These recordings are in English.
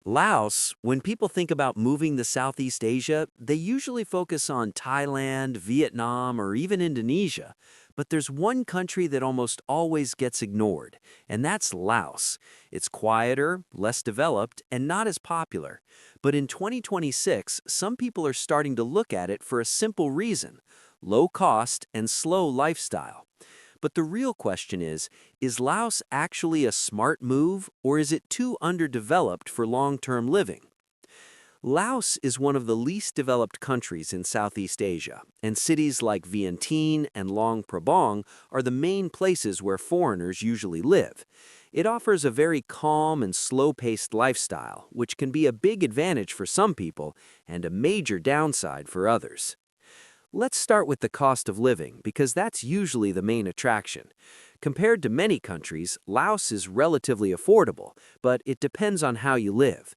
Laos, when people think about moving to Southeast Asia, they usually focus on Thailand, Vietnam, or even Indonesia. But there's one country that almost always gets ignored, and that's Laos. It's quieter, less developed, and not as popular. But in 2026, some people are starting to look at it for a simple reason: low cost and slow lifestyle. But the real question is Laos actually a smart move, or is it too underdeveloped for long-term living? Laos is one of the least developed countries in Southeast Asia, and cities like Vientiane and Luang Prabang are the main places where foreigners usually live. It offers a very calm and slow-paced lifestyle, which can be a big advantage for some people and a major downside for others. Let's start with the cost of living, because that's usually the main attraction. Compared to many countries, Laos is relatively affordable, but it depends on how you live.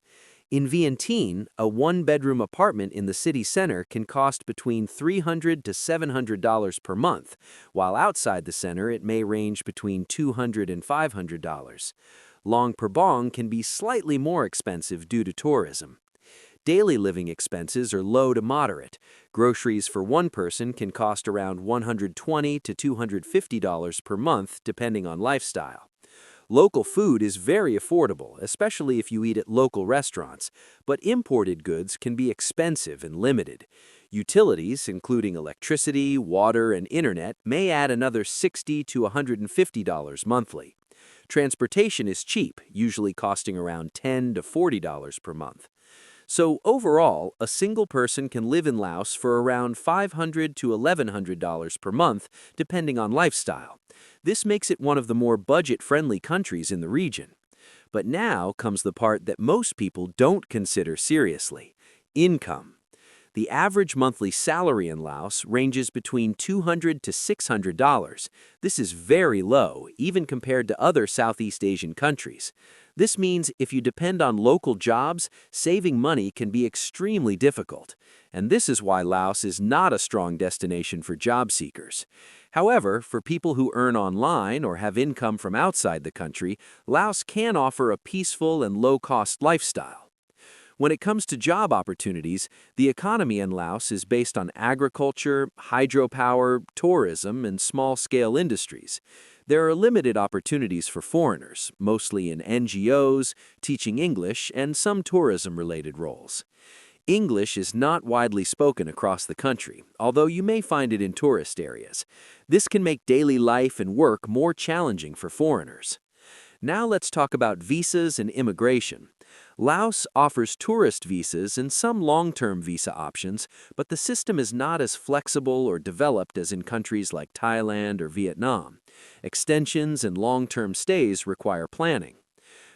In Vientiane, a one-bedroom apartment in the city center can cost between $300 to $700 per month, while outside the center it may range between $200 and $500. Luang Prabang can be slightly more expensive due to tourism. Daily living expenses are low to moderate. Groceries for one person can cost around $120 to $250 per month, depending on lifestyle. Local food is very affordable, especially if you eat at local restaurants, but imported goods can be expensive and limited. Utilities, including electricity, water, and internet, may add another $60 to $150 monthly. Transportation is cheap, usually costing around $10 to $40 per month. So overall, a single person can live in Laos for around $500 to $1,100 per month, depending on lifestyle. This makes it one of the more budget-friendly countries in the region. But now comes the part that most people don't consider seriously: income. The average monthly salary in Laos ranges between $200 to $600. This is very low, even compared to other Southeast Asian countries. This means if you depend on local jobs, saving money can be extremely difficult. And this is why Laos is not a strong destination for job seekers. However, for people who earn online or have income from outside the country, Laos can offer a peaceful and low-cost lifestyle. When it comes to job opportunities, the economy in Laos is based on agriculture, hydropower, tourism, and small-scale industries. There are limited opportunities for foreigners, mostly in NGOs, teaching English, and some tourism-related roles. English is not widely spoken across the country, although you may find it in tourist areas. This can make daily life and work more challenging for foreigners. Now let's talk about visas and immigration. Laos offers tourist visas and some long-term visa options, but the system is not as flexible or developed as in countries like Thailand or Vietnam. Extensions and long-term stays require planning.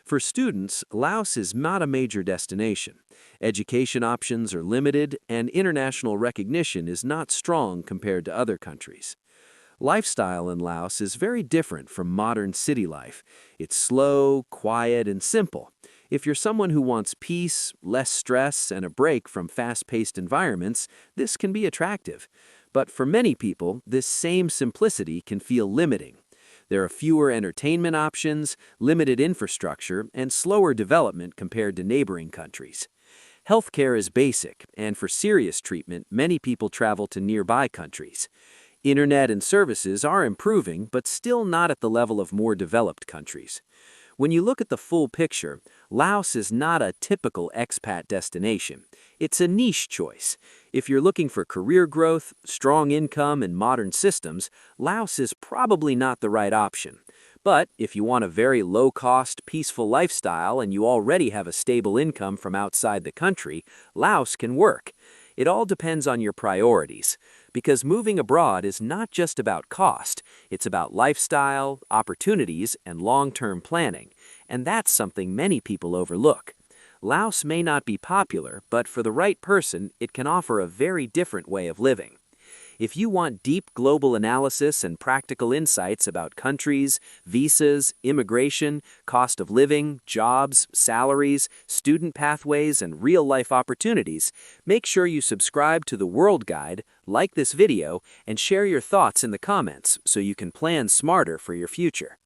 For students, Laos is not a major destination. Education options are limited, and international recognition is not strong compared to other countries. Lifestyle in Laos is very different from modern city life. It's slow, quiet, and simple. If you're someone who wants peace, less stress, and a break from fast-paced environments, this can be attractive. But for many people, this same simplicity can feel limiting. There are fewer entertainment options, limited infrastructure, and slower development compared to neighboring countries. Healthcare is basic, and for serious treatment, many people travel to nearby countries. Internet and services are improving, but still not at the level of more developed countries. When you look at the full picture, Laos is not a typical expat destination. It's a niche choice. If you're looking for career growth, strong income, and modern systems, Laos is probably not the right option. But if you want a very low-cost, peaceful lifestyle and you already have a stable income from outside the country, Laos can work. It all depends on your priorities, because moving abroad is not just about cost, it's about lifestyle, opportunities, and long-term planning, and that's something many people overlook. Laos may not be popular, but for the right person, it can offer a very different way of living. If you want deep global analysis and practical insights about countries, visas, immigration, cost of living, jobs, salaries, student pathways, and real-life opportunities, make sure you subscribe to the World Guide, like this video, and share your thoughts in the comments so you can plan smarter for your future.